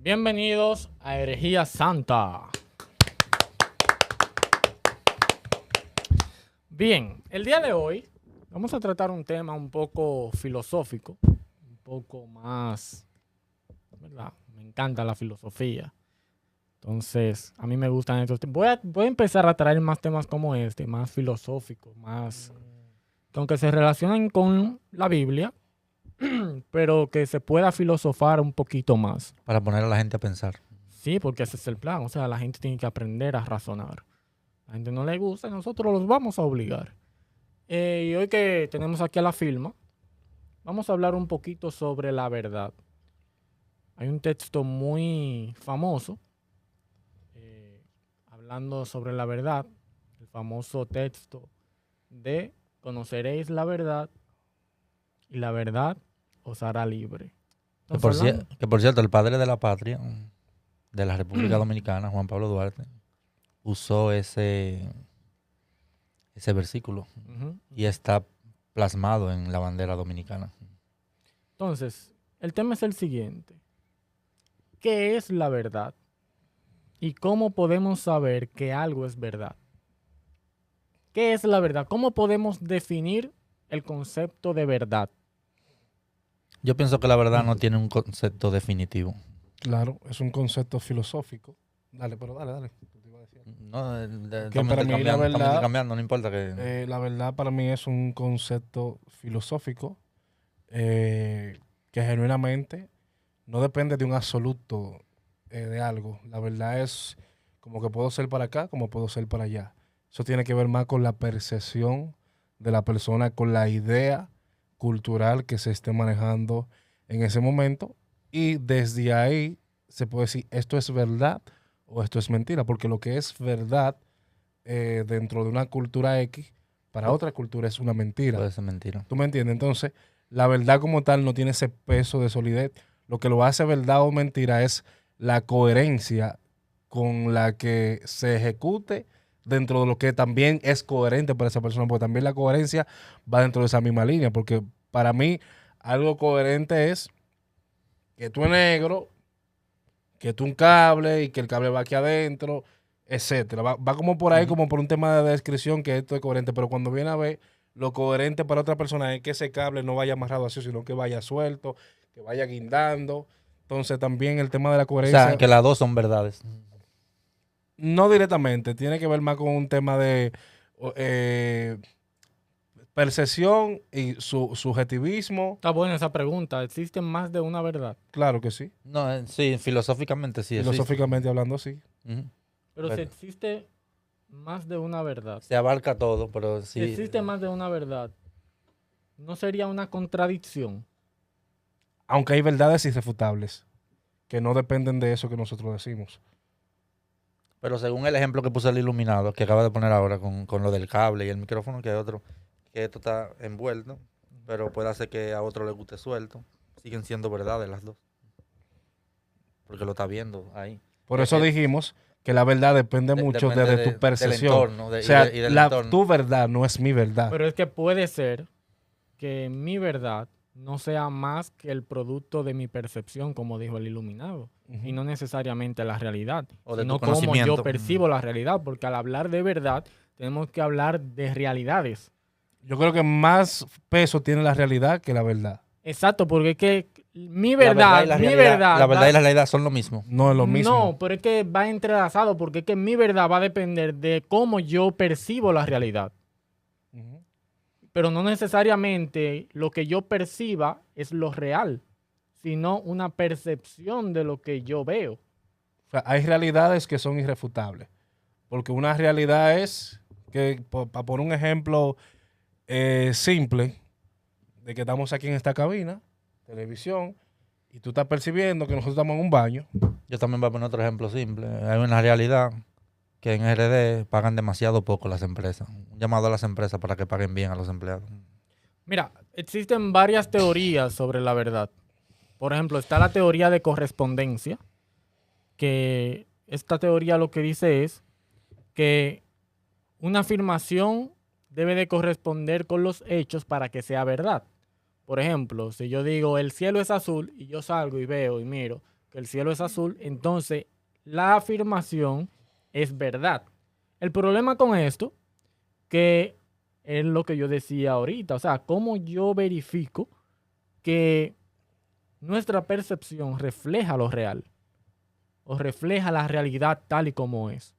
Bienvenidos a Herejía Santa. Bien, el día de hoy vamos a tratar un tema un poco filosófico, un poco más, ¿verdad? Me encanta la filosofía. Entonces, a mí me gustan estos temas. Voy a empezar a traer más temas como este, más filosóficos, más que aunque se relacionen con la Biblia, pero que se pueda filosofar un poquito más. Para poner a la gente a pensar. Sí, porque ese es el plan. O sea, la gente tiene que aprender a razonar. A la gente no le gusta y nosotros los vamos a obligar. Y hoy que tenemos aquí a la Filma, vamos a hablar un poquito sobre la verdad. Hay un texto muy famoso hablando sobre la verdad, el famoso texto de conoceréis la verdad y la verdad os hará libre. Que por cierto, el padre de la patria de la República Dominicana, Juan Pablo Duarte, usó ese versículo Ujú. y está plasmado en la bandera dominicana. Entonces, el tema es el siguiente. ¿Qué es la verdad? ¿Y cómo podemos saber que algo es verdad? ¿Qué es la verdad? ¿Cómo podemos definir el concepto de verdad? Yo pienso que la verdad no tiene un concepto definitivo. Claro, es un concepto filosófico. Dale, pero dale. ¿Qué te iba a decir? No, Que para mí estamos intercambiando, no importa que... La verdad para mí es un concepto filosófico que genuinamente no depende de un absoluto de algo. La verdad es como que puedo ser para acá, como puedo ser para allá. Eso tiene que ver más con la percepción de la persona, con la idea cultural que se esté manejando en ese momento. Y desde ahí se puede decir esto es verdad o esto es mentira, porque lo que es verdad dentro de una cultura X, para otra cultura es una mentira. Puede ser mentira. ¿Tú me entiendes? Entonces, la verdad como tal no tiene ese peso de solidez. Lo que lo hace verdad o mentira es la coherencia con la que se ejecute dentro de lo que también es coherente para esa persona, porque también la coherencia va dentro de esa misma línea, porque para mí algo coherente es que tú es negro, que tú un cable y que el cable va aquí adentro, etcétera. Va como por ahí, como por un tema de descripción que esto es coherente, pero cuando viene a ver, lo coherente para otra persona es que ese cable no vaya amarrado así, sino que vaya suelto, que vaya guindando. Entonces también el tema de la O coherencia, sea, que las dos son verdades. no directamente, tiene que ver más con un tema de eh, percepción y su subjetivismo. Está buena esa pregunta. ¿Existen más de una verdad? Claro que sí, No, sí, filosóficamente sí existe. filosóficamente hablando, sí. Ujú. Pero si Bueno. existe más de una verdad, Se abarca todo, pero si sí. existe más de una verdad, ¿no sería una contradicción? Aunque hay verdades irrefutables que no dependen de eso que nosotros decimos. Pero según el ejemplo que puso el iluminado, que acaba de poner ahora con lo del cable y el micrófono, que hay otro, que esto está envuelto, pero puede hacer que a otro le guste suelto. Siguen siendo verdades las dos. Porque lo está viendo ahí. Por eso dijimos que la verdad depende mucho de tu percepción. Del entorno O sea, y del entorno. tu verdad no es mi verdad. Pero es que puede ser que mi verdad no sea más que el producto de mi percepción, como dijo el iluminado, y no necesariamente la realidad, O de sino tu cómo conocimiento. yo percibo la realidad, porque al hablar de verdad tenemos que hablar de realidades. Yo creo que más peso tiene la realidad que la verdad. Exacto, porque es que mi La verdad, y la mi realidad, verdad, la verdad y la realidad son lo mismo. No es lo mismo. no, pero es que va entrelazado, porque es que mi verdad va a depender de cómo yo percibo la realidad. Ujú. Pero no necesariamente lo que yo perciba es lo real, sino una percepción de lo que yo veo. O sea, hay realidades que son irrefutables. Porque una realidad es que, para poner un ejemplo simple, de que estamos aquí en esta cabina, televisión, y tú estás percibiendo que nosotros estamos en un baño. Yo también voy a poner otro ejemplo simple. Hay una realidad que en RD pagan demasiado poco las empresas. Un llamado a las empresas para que paguen bien a los empleados. Mira, existen varias teorías sobre la verdad. Por ejemplo, está la teoría de correspondencia, que esta teoría lo que dice es que una afirmación debe de corresponder con los hechos para que sea verdad. Por ejemplo, si yo digo el cielo es azul y yo salgo y veo y miro que el cielo es azul, entonces la afirmación es verdad. El problema con esto, que es lo que yo decía ahorita, o sea, cómo yo verifico que nuestra percepción refleja lo real o refleja la realidad tal y como es.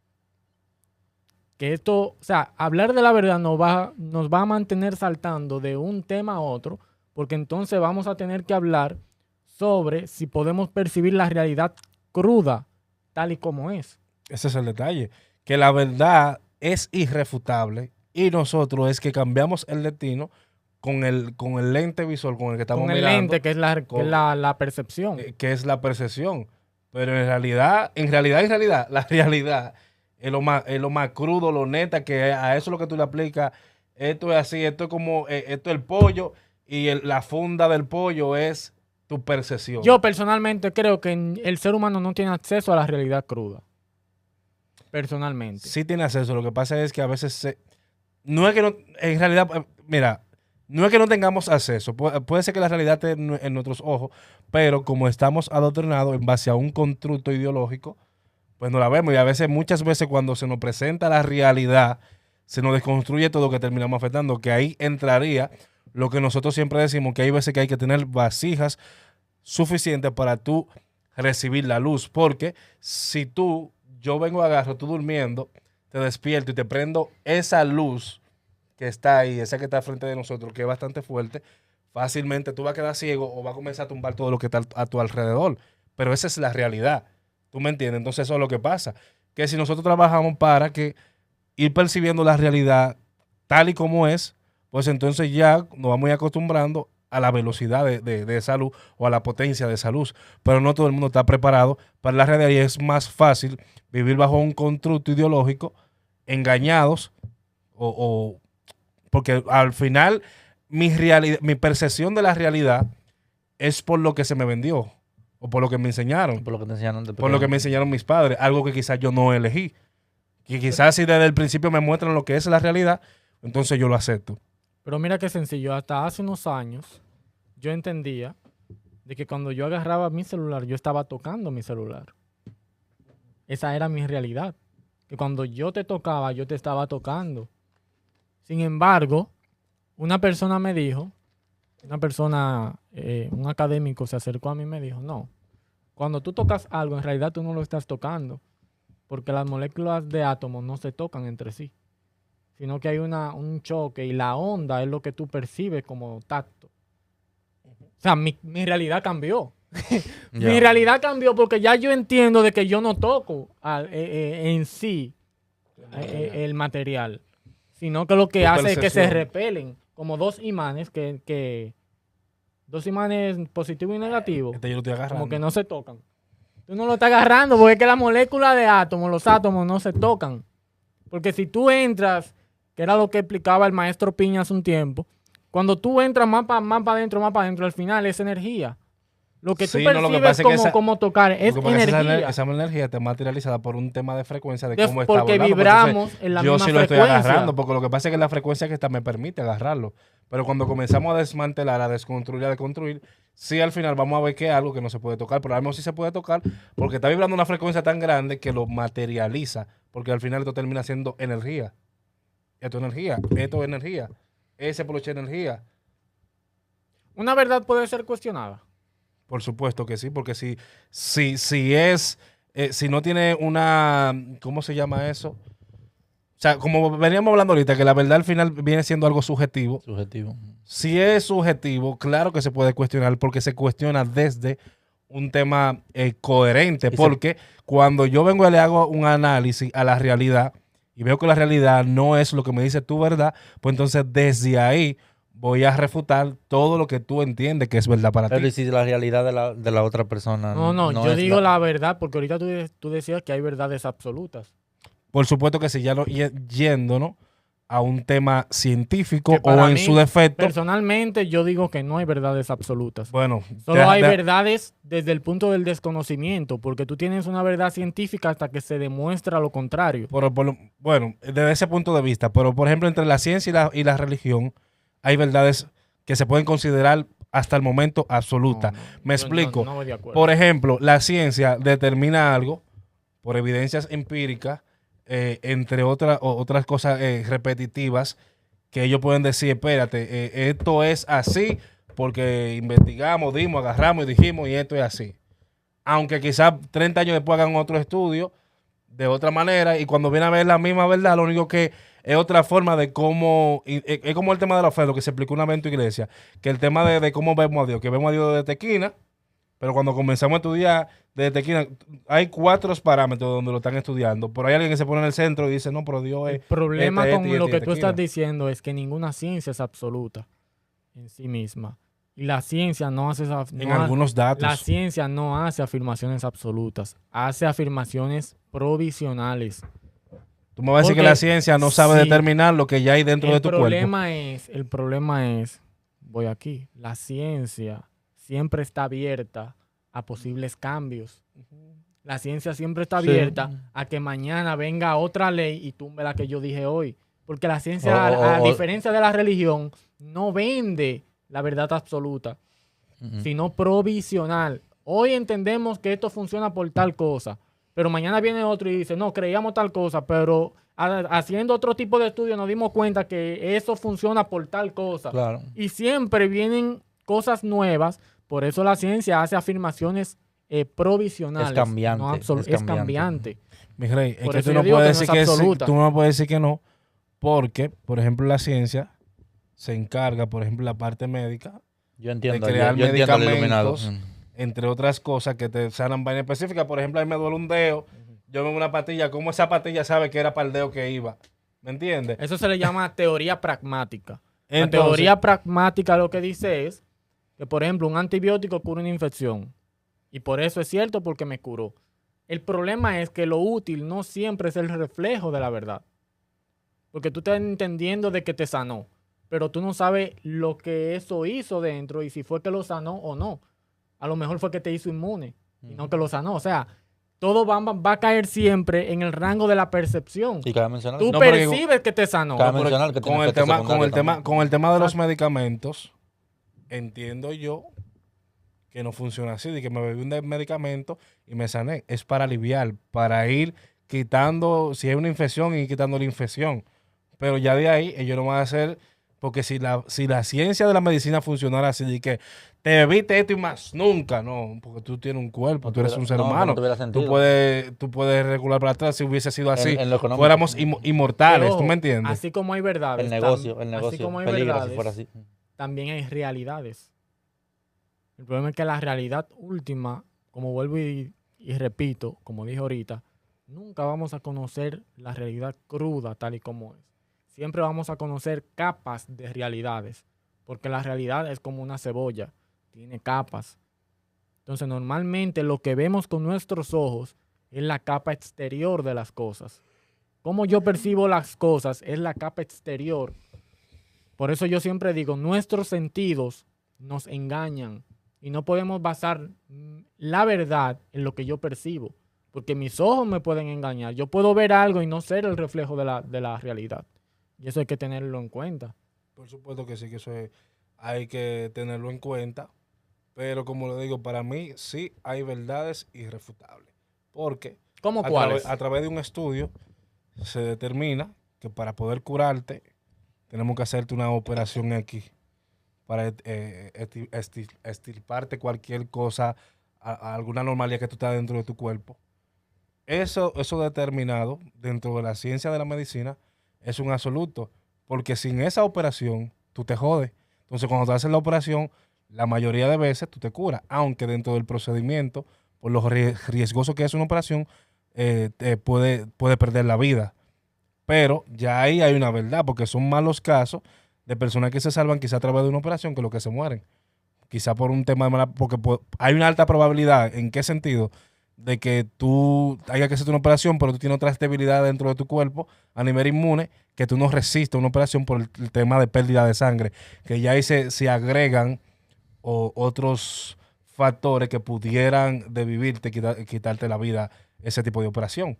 Que esto, o sea, hablar de la verdad nos va a mantener saltando de un tema a otro, porque entonces vamos a tener que hablar sobre si podemos percibir la realidad cruda tal y como es. Ese es el detalle, que la verdad es irrefutable y nosotros es que cambiamos el destino con el lente visual con el que estamos Con el mirando, lente, que es la percepción. que es la percepción. Pero en realidad, la realidad es lo más crudo, lo neta, que a eso es lo que tú le aplicas. Esto es así, esto es como, esto es el pollo y la funda del pollo es tu percepción. Yo personalmente creo que el ser humano no tiene acceso a la realidad cruda. Personalmente. Sí tiene acceso, lo que pasa es que a veces no es que no, en realidad, mira, no es que no tengamos acceso, puede ser que la realidad esté en nuestros ojos, pero como estamos adoctrinados en base a un constructo ideológico, pues no la vemos. Y a veces, muchas veces cuando se nos presenta la realidad, se nos desconstruye todo, que terminamos afectando, que ahí entraría lo que nosotros siempre decimos, que hay veces que hay que tener vasijas suficientes para tú recibir la luz, porque si yo vengo, agarro, tú durmiendo, te despierto y te prendo esa luz que está ahí, esa que está frente de nosotros, que es bastante fuerte, fácilmente tú vas a quedar ciego o vas a comenzar a tumbar todo lo que está a tu alrededor. Pero esa es la realidad. ¿Tú me entiendes? Entonces eso es lo que pasa. Que si nosotros trabajamos para que ir percibiendo la realidad tal y como es, pues entonces ya nos vamos a ir acostumbrando a la velocidad de esa luz o a la potencia de esa luz. Pero no todo el mundo está preparado para la realidad y es más fácil vivir bajo un constructo ideológico, engañados porque al final mi percepción de la realidad es por lo que se me vendió o por lo que me enseñaron. Por lo que te enseñaron Por lo que me enseñaron mis padres, algo que quizás yo no elegí. Que quizás si desde el principio me muestran lo que es la realidad, entonces yo lo acepto. Pero mira qué sencillo, hasta hace unos años yo entendía de que cuando yo agarraba mi celular, yo estaba tocando mi celular. Esa era mi realidad. Que cuando yo te tocaba, yo te estaba tocando. Sin embargo, una persona me dijo, un académico se acercó a mí y me dijo, no, cuando tú tocas algo, en realidad tú no lo estás tocando, porque las moléculas de átomos no se tocan entre sí, sino que hay un choque y la onda es lo que tú percibes como tacto. O sea, mi realidad cambió. Mi realidad cambió porque ya yo entiendo de que yo no toco en sí el material, sino que lo que hace es que se repelen como dos imanes dos imanes positivo y negativo, Yo lo estoy agarrando. como que no se tocan. Tú no lo estás agarrando porque es que la molécula de átomos, los átomos no se tocan. Porque si tú entras, que era lo que explicaba el maestro Piña hace un tiempo, cuando tú entras más para adentro, al final es energía. Lo que tú percibes como tocar es energía. Esa energía está materializada por un tema de frecuencia de cómo está porque volando. vibramos en la misma frecuencia. Yo sí lo estoy agarrando, porque lo que pasa es que la frecuencia que está me permite agarrarlo. Pero cuando comenzamos a desmantelar, a desconstruir, a deconstruir, sí al final vamos a ver que es algo que no se puede tocar. Pero a lo mejor sí se puede tocar porque está vibrando una frecuencia tan grande que lo materializa. Porque al final esto termina siendo energía. Esto es energía. Esto es energía. Ese poloche es energía. Una verdad puede ser cuestionada. Por supuesto que sí, porque si no tiene una, ¿cómo se llama eso? O sea, como veníamos hablando ahorita, que la verdad al final viene siendo algo subjetivo. Subjetivo. Si es subjetivo, claro que se puede cuestionar, porque se cuestiona desde un tema coherente. Porque cuando yo vengo y le hago un análisis a la realidad y veo que la realidad no es lo que me dice tu verdad, pues entonces desde ahí voy a refutar todo lo que tú entiendes que es verdad para ti. Pero ¿y si la realidad de la otra persona No, yo digo la verdad, porque ahorita tú decías que hay verdades absolutas. Por supuesto que sí, ya yéndonos a un tema científico o en su defecto. Personalmente yo digo que no hay verdades absolutas. Bueno, solo hay verdades desde el punto del desconocimiento, porque tú tienes una verdad científica hasta que se demuestra lo contrario. Bueno, desde ese punto de vista, pero por ejemplo entre la ciencia y la religión hay verdades que se pueden considerar hasta el momento absoluta. No, no, Me yo explico. no voy de acuerdo. Por ejemplo, la ciencia determina algo por evidencias empíricas, entre otras cosas repetitivas, que ellos pueden decir, espérate, esto es así porque investigamos, dimos, agarramos y dijimos y esto es así. Aunque quizás 30 años después hagan otro estudio de otra manera y cuando viene a ver la misma verdad, lo único que es otra forma de cómo, es como el tema de la fe, lo que se explicó una vez en tu iglesia, que el tema de cómo vemos a Dios, que vemos a Dios desde esquina, pero cuando comenzamos a estudiar desde esquina, hay 4 parámetros donde lo están estudiando, pero hay alguien que se pone en el centro y dice, no, pero Dios es... El problema con lo que tú estás esquina. diciendo es que ninguna ciencia es absoluta en sí misma. Y la ciencia no hace En algunos datos. La ciencia no hace afirmaciones absolutas, hace afirmaciones provisionales. Tú me vas a decir que Porque la ciencia no sabe sí, determinar lo que ya hay dentro de tu cuerpo. El problema es, voy aquí, la ciencia siempre está abierta a posibles cambios. La ciencia siempre está abierta a que mañana venga otra ley y tumbe la que yo dije hoy. Porque la ciencia, a diferencia de la religión, no vende la verdad absoluta, sino provisional. Hoy entendemos que esto funciona por tal cosa, pero mañana viene otro y dice, no, creíamos tal cosa, pero haciendo otro tipo de estudio nos dimos cuenta que eso funciona por tal cosa. Claro. Y siempre vienen cosas nuevas, por eso la ciencia hace afirmaciones provisionales. Es cambiante. No es cambiante. Mi rey, es Por que eso tú yo no digo puedes que decir no es que sí, absoluta. tú no puedes decir que no, porque, por ejemplo, la ciencia se encarga, por ejemplo, la parte médica, Yo entiendo, de crear yo entiendo al iluminado. medicamentos, entre otras cosas, que te sanan vainas específicas. Por ejemplo, a mí me duele un dedo, yo me una patilla, ¿cómo esa patilla sabe que era para el dedo que iba? ¿Me entiendes? Eso se le llama teoría pragmática. La Entonces, teoría pragmática lo que dice es que, por ejemplo, un antibiótico cura una infección. Y por eso es cierto, porque me curó. El problema es que lo útil no siempre es el reflejo de la verdad. Porque tú estás entendiendo de que te sanó, pero tú no sabes lo que eso hizo dentro y si fue que lo sanó o no. A lo mejor fue que te hizo inmune y no que lo sanó. O sea, todo va a caer siempre en el rango de la percepción. Y cabe mencionar, Tú No, pero percibes que te sanó. cabe mencionar que tiene con el efectos tema, secundarios con el tema de los Exacto. medicamentos, entiendo yo que no funciona así, de que me bebí un medicamento y me sané. Es para aliviar, para ir quitando, si hay una infección, y quitando la infección. Pero ya de ahí, ellos no van a hacer, porque si la ciencia de la medicina funcionara así, de que te bebiste esto y más, nunca, no, porque tú tienes un cuerpo, No tú eres tuviera- un ser no, humano. no tuviera sentido. Tú puedes regular para atrás si hubiese sido así. En lo económico. Fuéramos inmortales, Pero, ¿tú me entiendes? Así como hay verdades. El negocio así como hay peligra si verdades, fuera así. también hay realidades. El problema es que la realidad última, como vuelvo y repito, como dije ahorita, nunca vamos a conocer la realidad cruda tal y como es. Siempre vamos a conocer capas de realidades, porque la realidad es como una cebolla, tiene capas. Entonces, normalmente lo que vemos con nuestros ojos es la capa exterior de las cosas. Cómo yo percibo las cosas es la capa exterior. Por eso yo siempre digo, nuestros sentidos nos engañan y no podemos basar la verdad en lo que yo percibo, porque mis ojos me pueden engañar. Yo puedo ver algo y no ser el reflejo de la realidad. Y eso hay que tenerlo en cuenta. Por supuesto que sí, que hay que tenerlo en cuenta. Pero como le digo, para mí sí hay verdades irrefutables. Porque ¿Cómo cuáles? a través de un estudio se determina que para poder curarte tenemos que hacerte una operación X para extirparte cualquier cosa, alguna anomalía que tú estás dentro de tu cuerpo. Eso determinado dentro de la ciencia de la medicina es un absoluto, porque sin esa operación tú te jodes. Entonces cuando te haces la operación, la mayoría de veces tú te curas, aunque dentro del procedimiento, por lo riesgoso que es una operación, te puede perder la vida. Pero ya ahí hay una verdad, porque son malos casos de personas que se salvan quizá a través de una operación que los que se mueren. Quizá por un tema de porque hay una alta probabilidad. ¿En qué sentido? De que tú haya que hacerte una operación, pero tú tienes otra estabilidad dentro de tu cuerpo a nivel inmune, que tú no resistes una operación por el tema de pérdida de sangre, que ya ahí se agregan otros factores que pudieran de vivirte, quitarte la vida, ese tipo de operación.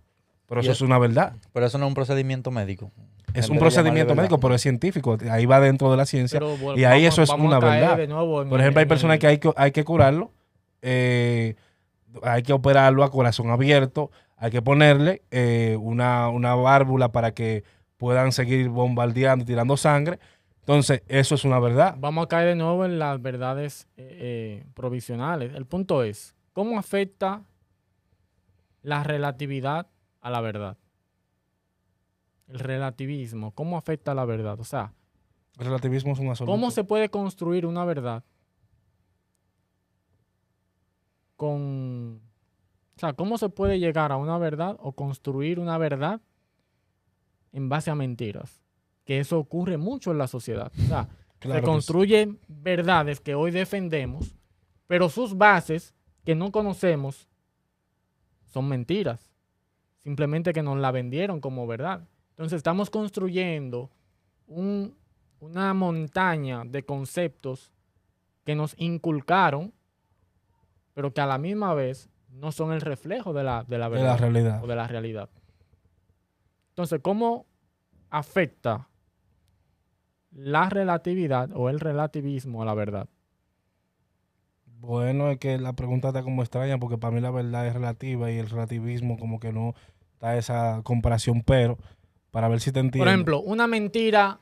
Pero eso es una verdad. Pero eso no es un procedimiento médico. Es En un vez de llamarle procedimiento verdad. médico, pero es científico. Ahí va dentro de la ciencia. Pero Y ahí eso es vamos una a caer verdad. de nuevo Por ejemplo, hay personas que el- hay que curarlo. Hay que operarlo a corazón abierto. Hay que ponerle una válvula para que puedan seguir bombardeando y tirando sangre. Entonces, eso es una verdad. Vamos a caer de nuevo en las verdades provisionales. El punto es, ¿cómo afecta la relatividad a la verdad? El relativismo, ¿cómo afecta a la verdad? O sea, El relativismo es un absoluto. ¿cómo se puede construir una verdad o sea, ¿cómo se puede llegar a una verdad o construir una verdad en base a mentiras? Que eso ocurre mucho en la sociedad. O sea, Claro se que sí. construyen verdades que hoy defendemos, pero sus bases que no conocemos son mentiras. Simplemente que nos la vendieron como verdad. Entonces estamos construyendo una montaña de conceptos que nos inculcaron, pero que a la misma vez no son el reflejo de la De verdad la realidad. o de la realidad. Entonces, ¿cómo afecta la relatividad o el relativismo a la verdad? Bueno, es que la pregunta está como extraña porque para mí la verdad es relativa y el relativismo como que no está esa comparación, pero para ver si te entiendo. Por ejemplo, una mentira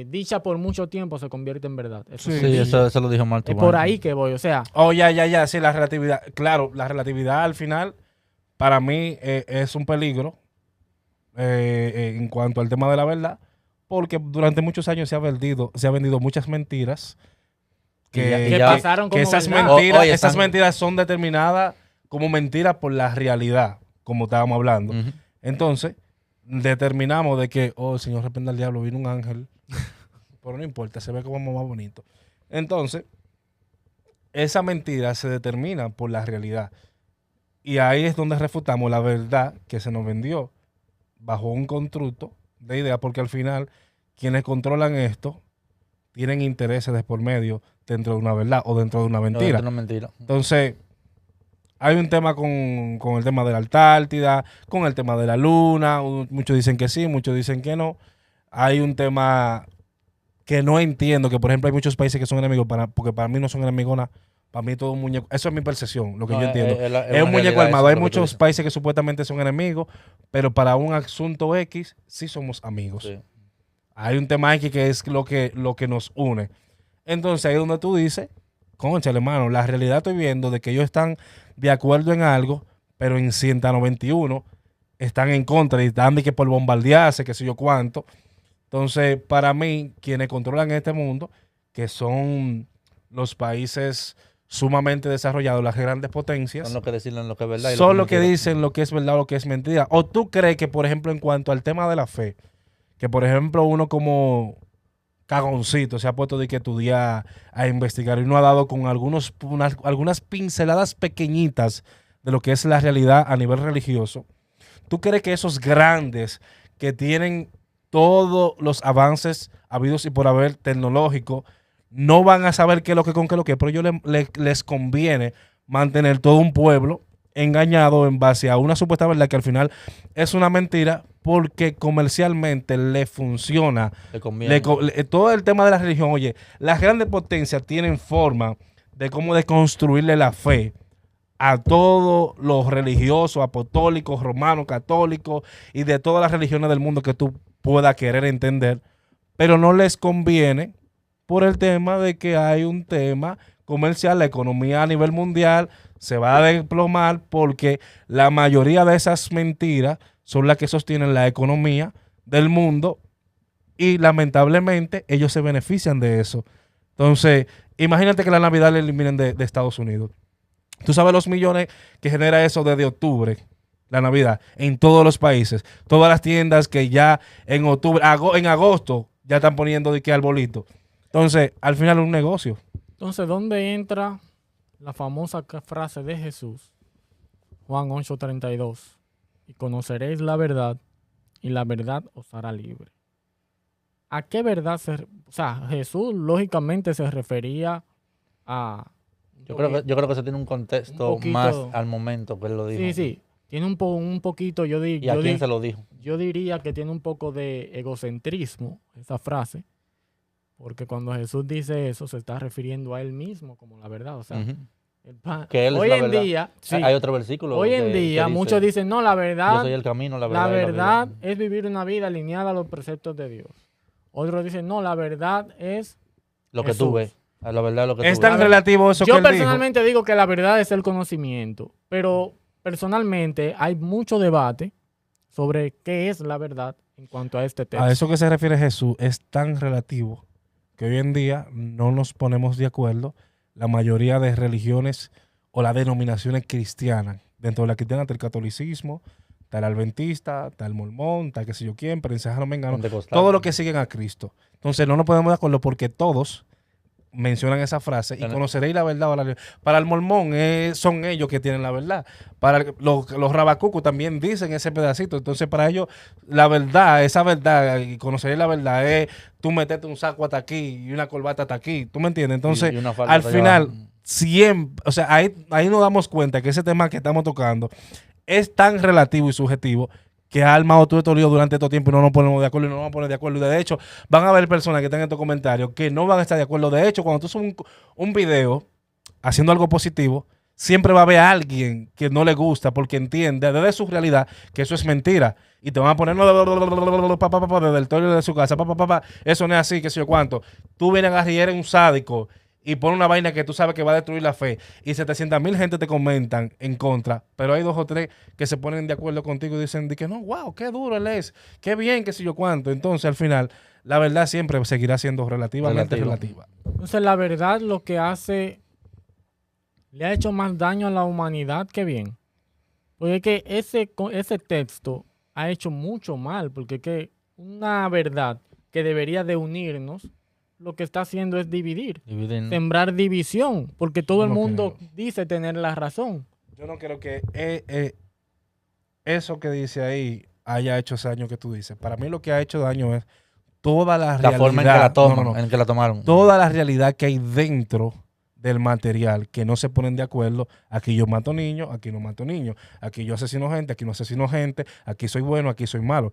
dicha por mucho tiempo se convierte en verdad. Eso Sí. es Sí, mentira. eso lo dijo Mark Es Twain. por ahí que voy. O sea, Oh, ya, sí, la relatividad. Claro, la relatividad al final, para mí, es un peligro en cuanto al tema de la verdad, porque durante muchos años se ha vendido muchas mentiras que ya- pasaron que como esas verdad. mentiras, Oye, esas están- mentiras son determinadas como mentiras por la realidad, como estábamos hablando. Ujú. Entonces, determinamos de que, oh, el Señor reprenda al diablo, vino un ángel. Pero no importa, se ve como más bonito. Entonces, esa mentira se determina por la realidad. Y ahí es donde refutamos la verdad que se nos vendió bajo un constructo de idea, porque al final quienes controlan esto tienen intereses de por medio dentro de una verdad o dentro de una No, mentira. esto no es mentira. Entonces, hay un tema con el tema de la Antártida, con el tema de la Luna. Muchos dicen que sí, muchos dicen que no. Hay un tema que no entiendo, que por ejemplo hay muchos países que son enemigos, porque para mí no son enemigos nada. Para mí todo un muñeco. Eso es mi percepción, lo que No, yo entiendo. es Es un una muñeco realidad armado. eso, Hay lo que tú muchos dices. países que supuestamente son enemigos, pero para un asunto X sí somos amigos. Sí. Hay un tema X que es lo que nos une. Entonces ahí es donde tú dices, cónchale, hermano, la realidad estoy viendo de que ellos están de acuerdo en algo, pero en 191 están en contra y están de que por bombardearse, qué sé yo cuánto. Entonces, para mí, quienes controlan este mundo, que son los países sumamente desarrollados, las grandes potencias, Son lo que decirle lo que es verdad. y son lo los que mentira. dicen lo que es verdad o lo que es mentira. ¿O tú crees que, por ejemplo, en cuanto al tema de la fe, que por ejemplo uno como cagoncito se ha puesto de que estudiar, a investigar y no ha dado con algunas pinceladas pequeñitas de lo que es la realidad a nivel religioso? ¿Tú crees que esos grandes que tienen todos los avances habidos y por haber tecnológicos no van a saber qué es lo que con qué es lo que? Pero a ellos les conviene mantener todo un pueblo engañado en base a una supuesta verdad que al final es una mentira porque comercialmente le funciona. Le conviene. Todo el tema de la religión, oye, las grandes potencias tienen forma de cómo de construirle la fe a todos los religiosos, apostólicos, romanos, católicos y de todas las religiones del mundo que tú puedas querer entender, pero no les conviene por el tema de que hay un tema comercial, la economía a nivel mundial se va a desplomar porque la mayoría de esas mentiras son las que sostienen la economía del mundo y lamentablemente ellos se benefician de eso. Entonces, imagínate que la Navidad la eliminen de Estados Unidos. Tú sabes los millones que genera eso desde octubre, la Navidad, en todos los países. Todas las tiendas que ya en octubre, en agosto, ya están poniendo de qué arbolito. Entonces, al final es un negocio. Entonces, ¿dónde entra la famosa frase de Jesús? Juan 8:32. Y conoceréis la verdad, y la verdad os hará libre. ¿A qué verdad o sea, Jesús lógicamente se refería a... Yo creo que eso tiene un contexto Un poquito- más al momento que él lo dijo. Sí, sí. tiene un poquito, ¿Y a quién se lo dijo? yo diría que tiene un poco de egocentrismo esa frase, porque cuando Jesús dice eso se está refiriendo a él mismo como la verdad. O sea, Ujú. que él es hoy la en verdad. día, sí, Hay otro versículo. hoy en que día dice, muchos dicen, no, la yo verdad, soy el camino, la la verdad. y la verdad vida. es vivir una vida alineada a los preceptos de Dios. Otros dicen, no, la verdad es Lo que Jesús. tú ves. La verdad es lo que Es tú tan ves. relativo eso que Yo él dijo. personalmente digo que la verdad es el conocimiento, pero personalmente hay mucho debate sobre qué es la verdad en cuanto a este texto. A eso que se refiere Jesús es tan relativo que hoy en día no nos ponemos de acuerdo la mayoría de religiones o las denominaciones cristianas. Dentro de la cristiana está el catolicismo, está el adventista, está el mormón, está qué sé yo quién, prensajanos menganos, Pentecostal. todo lo que siguen a Cristo. Entonces no nos ponemos de acuerdo porque todos mencionan esa frase y Pero- conoceréis la verdad. Para el mormón son ellos que tienen la verdad. Para los rabacucos también dicen ese pedacito. Entonces para ellos la verdad, esa verdad, y conoceréis la verdad es tú meterte un saco hasta aquí y una corbata hasta aquí. ¿Tú me entiendes? Entonces y una falda al hasta allá final abajo. siempre, o sea, ahí nos damos cuenta que ese tema que estamos tocando es tan relativo y subjetivo que ha armado todo este lío durante todo tiempo y no nos ponemos de acuerdo y no nos vamos a poner de acuerdo. Y de hecho, van a haber personas que están en estos comentarios que no van a estar de acuerdo. De hecho, cuando tú subes un video haciendo algo positivo, siempre va a haber alguien que no le gusta porque entiende desde su realidad que eso es mentira. Y te van a poner desde el toile de su casa, eso no es así, qué sé yo cuánto. Tú vienes a agarrar y eres un sádico y pone una vaina que tú sabes que va a destruir la fe y 700,000 gente te comentan en contra, pero hay 2 o 3 que se ponen de acuerdo contigo y dicen de que no, wow, qué duro él es, qué bien, qué sé yo cuánto. Entonces al final la verdad siempre seguirá siendo relativamente relativa. Entonces la verdad lo que hace, le ha hecho más daño a la humanidad que bien. Porque es que ese texto ha hecho mucho mal, porque es que una verdad que debería de unirnos, lo que está haciendo es dividir, Dividen. sembrar división, porque todo Yo el no mundo creo. dice tener la razón. Yo no creo que eso que dice ahí haya hecho ese daño que tú dices. Para mí lo que ha hecho daño es toda la realidad. La forma en que la toman, No. en que la tomaron. Toda la realidad que hay dentro del material, que no se ponen de acuerdo. Aquí yo mato niños, aquí no mato niños. Aquí yo asesino gente, aquí no asesino gente. Aquí soy bueno, aquí soy malo.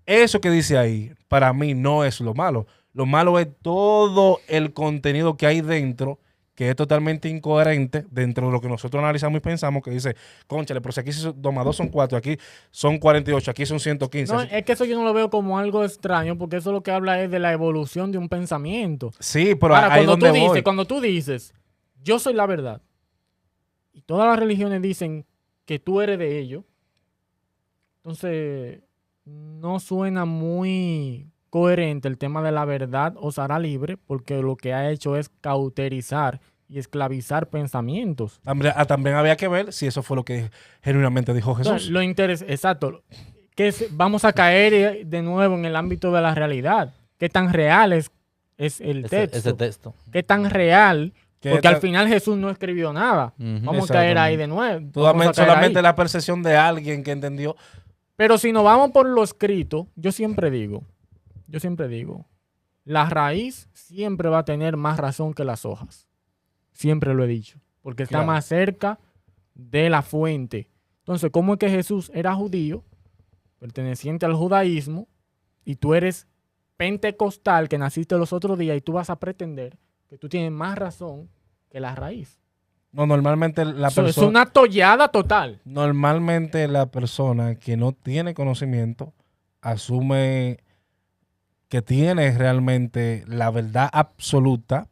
Eso que dice ahí, para mí no es lo malo. Lo malo es todo el contenido que hay dentro, que es totalmente incoherente dentro de lo que nosotros analizamos y pensamos, que dice, cónchale, pero si aquí 2 más 2 son 4, aquí son 48, aquí son 115. No, es que eso yo no lo veo como algo extraño, porque eso lo que habla es de la evolución de un pensamiento. Sí, pero Ahora, ahí es donde voy. cuando tú dices, yo soy la verdad, y todas las religiones dicen que tú eres de ellos, entonces no suena muy coherente el tema de la verdad os hará libre, porque lo que ha hecho es cauterizar y esclavizar pensamientos. También había que ver si eso fue lo que genuinamente dijo Jesús. Entonces, exacto, vamos a caer de nuevo en el ámbito de la realidad. ¿Qué tan real es el texto? Ese texto. ¿Qué tan real? ¿Qué Porque tan- al final Jesús no escribió nada. Ujú. Vamos a caer ahí de nuevo. Vamos a caer Solamente ahí. la percepción de alguien que entendió. Pero si nos vamos por lo escrito, yo siempre digo, la raíz siempre va a tener más razón que las hojas. Siempre lo he dicho. Porque está Claro. más cerca de la fuente. Entonces, ¿cómo es que Jesús era judío, perteneciente al judaísmo, y tú eres pentecostal, que naciste los otros días, y tú vas a pretender que tú tienes más razón que la raíz? No, normalmente la Eso es persona. una tollada total. Normalmente la persona que no tiene conocimiento asume que tiene realmente la verdad absoluta,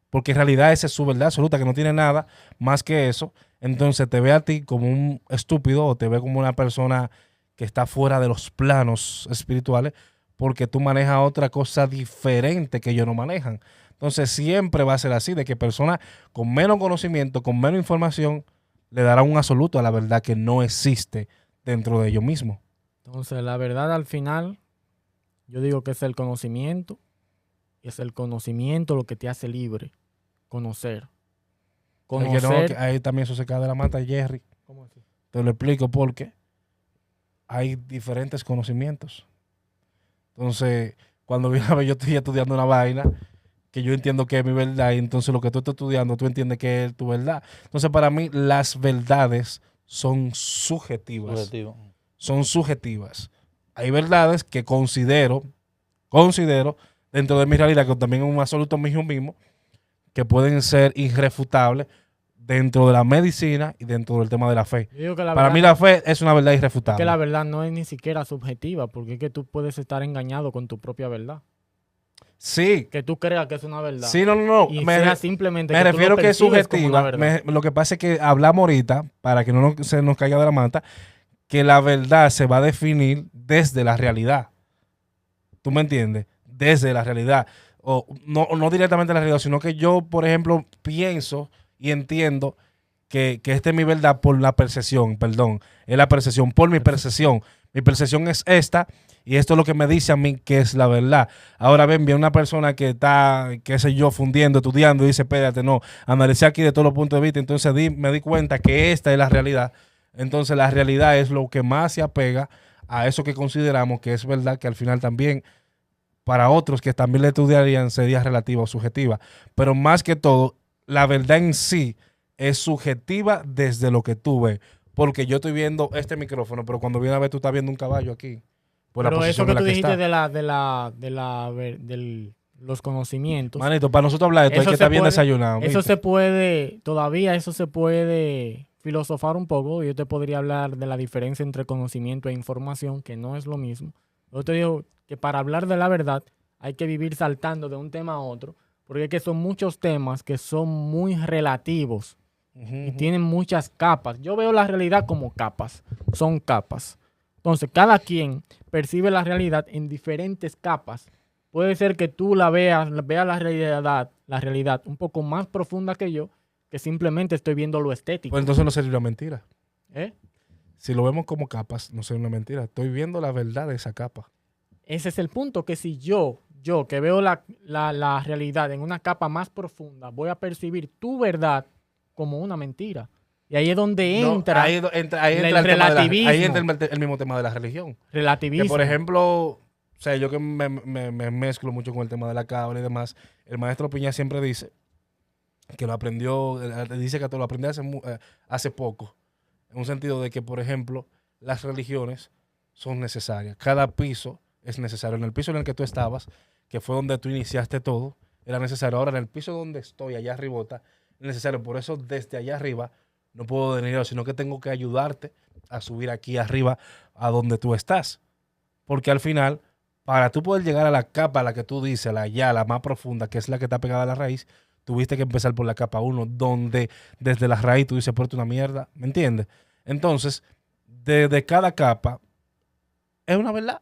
porque en realidad esa es su verdad absoluta, que no tiene nada más que eso. Entonces te ve a ti como un estúpido o te ve como una persona que está fuera de los planos espirituales porque tú manejas otra cosa diferente que ellos no manejan. Entonces siempre va a ser así, de que personas con menos conocimiento, con menos información, le darán un absoluto a la verdad que no existe dentro de ellos mismos. Entonces, la verdad al final, yo digo que es el conocimiento. Es el conocimiento lo que te hace libre. Conocer. Es que no, Conocer. que ahí también eso se cae de la mata, Jerry. ¿Cómo así? Te lo explico porque hay diferentes conocimientos. Entonces, cuando viene a ver, yo estoy estudiando una vaina que yo entiendo que es mi verdad, y entonces lo que tú estás estudiando, tú entiendes que es tu verdad. Entonces, para mí, las verdades son subjetivas. Subjetivo. Son subjetivas. Hay verdades que considero dentro de mi realidad, que también es un absoluto mismo, que pueden ser irrefutables dentro de la medicina y dentro del tema de la fe. Yo digo que la Para verdad mí la fe es una verdad es irrefutable. que la verdad no es ni siquiera subjetiva, porque es que tú puedes estar engañado con tu propia verdad. Sí, Que tú creas que es una verdad. sí, no. Y Me, sea simplemente me que tú lo refiero que es percibes como una subjetiva. verdad. Lo que pasa es que hablamos ahorita, para que no se nos caiga de la manta, que la verdad se va a definir desde la realidad. ¿Tú me entiendes? Desde la realidad. O no directamente la realidad, sino que yo, por ejemplo, pienso y entiendo que esta es mi verdad por la percepción, perdón. Es la percepción, por mi percepción. Mi percepción es esta y esto es lo que me dice a mí que es la verdad. Ahora ven, viene una persona que está, qué sé yo, fundiendo, estudiando y dice, espérate, no, analicé aquí de todos los puntos de vista, entonces me di cuenta que esta es la realidad. Entonces la realidad es lo que más se apega a eso que consideramos que es verdad, que al final también para otros que también le estudiarían sería relativa o subjetiva. Pero más que todo, la verdad en sí es subjetiva desde lo que tú ves. Porque yo estoy viendo este micrófono, pero cuando viene a ver tú estás viendo un caballo aquí. Por la Pero eso posición que en la tú que dijiste está. de los conocimientos, Manito, para nosotros hablar de esto hay eso que se estar bien puede- desayunado. eso ¿viste? se puede, todavía eso se puede filosofar un poco. Yo te podría hablar de la diferencia entre conocimiento e información, que no es lo mismo. Yo te digo que para hablar de la verdad hay que vivir saltando de un tema a otro, porque es que son muchos temas que son muy relativos y tienen muchas capas. Yo veo la realidad como capas, son capas. Entonces, cada quien percibe la realidad en diferentes capas. Puede ser que tú veas la realidad un poco más profunda que yo, que simplemente estoy viendo lo estético. Pues entonces no sería una mentira. ¿Eh? Si lo vemos como capas, no sería una mentira. Estoy viendo la verdad de esa capa. Ese es el punto, que si yo que veo la realidad en una capa más profunda, voy a percibir tu verdad como una mentira. Y ahí es donde No, entra ahí entra el el tema de relativismo. ahí entra el mismo tema de la religión. relativismo. Que por ejemplo, o sea, yo que me mezclo mucho con el tema de la cábala y demás, el maestro Piña siempre dice que lo aprendió, dice que lo aprendió hace poco, en un sentido de que, por ejemplo, las religiones son necesarias. Cada piso es necesario. En el piso en el que tú estabas, que fue donde tú iniciaste todo, era necesario. Ahora, en el piso donde estoy, allá arribota, es necesario. Por eso, desde allá arriba, no puedo denigrar, sino que tengo que ayudarte a subir aquí arriba a donde tú estás. Porque al final, para tú poder llegar a la capa a la que tú dices, la más profunda, que es la que está pegada a la raíz, tuviste que empezar por la capa 1, donde desde la raíz tú dices, pero una mierda, ¿me entiendes? Entonces, de cada capa es una verdad.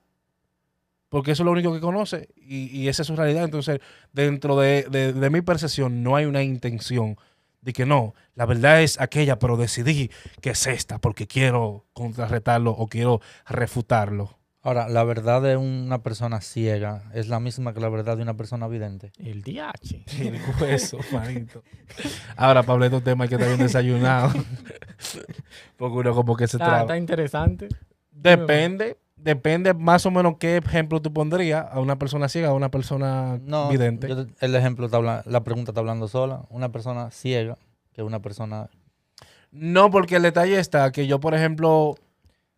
Porque eso es lo único que conoce y esa es su realidad. Entonces, dentro de mi percepción, no hay una intención de que no, la verdad es aquella, pero decidí que es esta porque quiero contrarrestarlo o quiero refutarlo. Ahora, la verdad de una persona ciega es la misma que la verdad de una persona vidente. El DH. El hueso, manito. Ahora, para hablar de estos temas hay que estar bien desayunado. Porque uno como que se Está traba. interesante. Depende más o menos qué ejemplo tú pondrías a una persona ciega o a una persona No, vidente. el ejemplo la pregunta está hablando sola. Una persona ciega que una persona... No, porque el detalle está que yo, por ejemplo,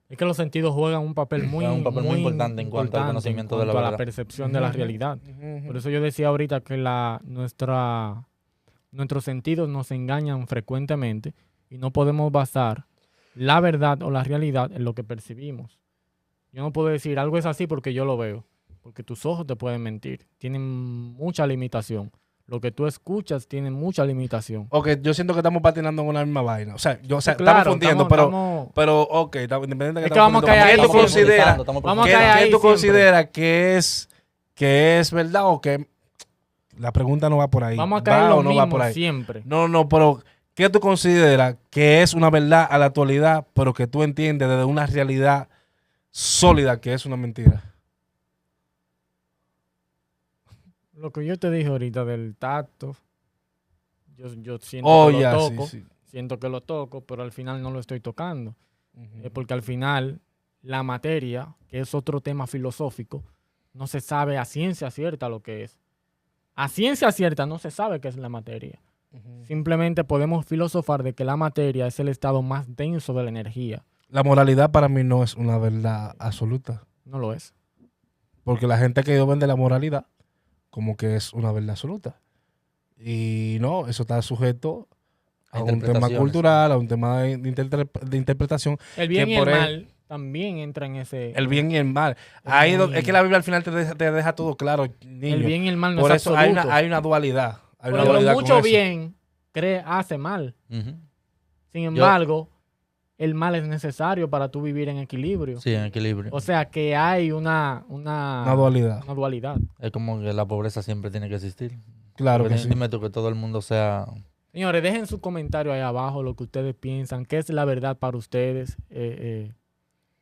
Es que los sentidos juegan un papel muy importante en cuanto al conocimiento de la cuanto a la verdad. percepción de la realidad. Por eso yo decía ahorita que nuestros sentidos nos engañan frecuentemente y no podemos basar la verdad o la realidad en lo que percibimos. Yo no puedo decir algo es así porque yo lo veo, porque tus ojos te pueden mentir, tienen mucha limitación. Lo que tú escuchas tiene mucha limitación. ok, yo siento que estamos patinando en una misma vaina. O sea, Claro, estamos fundiendo, estamos- pero ok, independiente de que Es que vamos a caer ahí, ¿qué tú estamos consideras? profundizando, Vamos a ¿Qué, caer qué ahí tú siempre. consideras que es verdad o que la pregunta no va por ahí? Vamos a caer ¿Va lo o no va por mismo ahí? siempre. No, pero ¿qué tú consideras que es una verdad a la actualidad, pero que tú entiendes desde una realidad sólida que es una mentira? Lo que yo te dije ahorita del tacto, yo siento Oh, que lo ya, toco, sí. siento que lo toco, pero al final no lo estoy tocando. Ujú. Porque al final la materia, que es otro tema filosófico, no se sabe a ciencia cierta lo que es. A ciencia cierta no se sabe qué es la materia. Simplemente podemos filosofar de que la materia es el estado más denso de la energía. La moralidad para mí no es una verdad absoluta. No lo es. Porque la gente que vende la moralidad como que es una verdad absoluta. Y no, eso está sujeto a un tema Interpretaciones. cultural, a un tema de interpretación. El bien que y el por él- mal también entra en ese... El bien y el mal. El Ahí bien y es que la Biblia al final te deja todo claro, niño. el bien y el mal no Por es eso absoluto. hay una dualidad. Hay una Porque dualidad lo con mucho eso. bien hace mal. Ujú. Sin embargo, el mal es necesario para tú vivir en equilibrio. Sí, en equilibrio. O sea que hay una dualidad. Una dualidad. Es como que la pobreza siempre tiene que existir. Claro Porque que sí. dime tú que todo el mundo sea... Señores, dejen su comentario ahí abajo, lo que ustedes piensan, qué es la verdad para ustedes.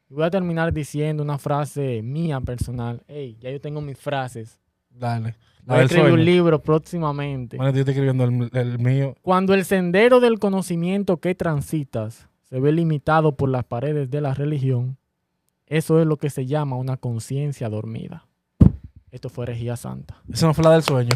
Voy a terminar diciendo una frase mía personal. Hey, ya yo tengo mis frases. Dale. Voy a escribir un libro próximamente. Bueno, yo estoy escribiendo el mío. Cuando el sendero del conocimiento que transitas se ve limitado por las paredes de la religión, eso es lo que se llama una conciencia dormida. Esto fue Herejía Santa. Esa no fue la del sueño.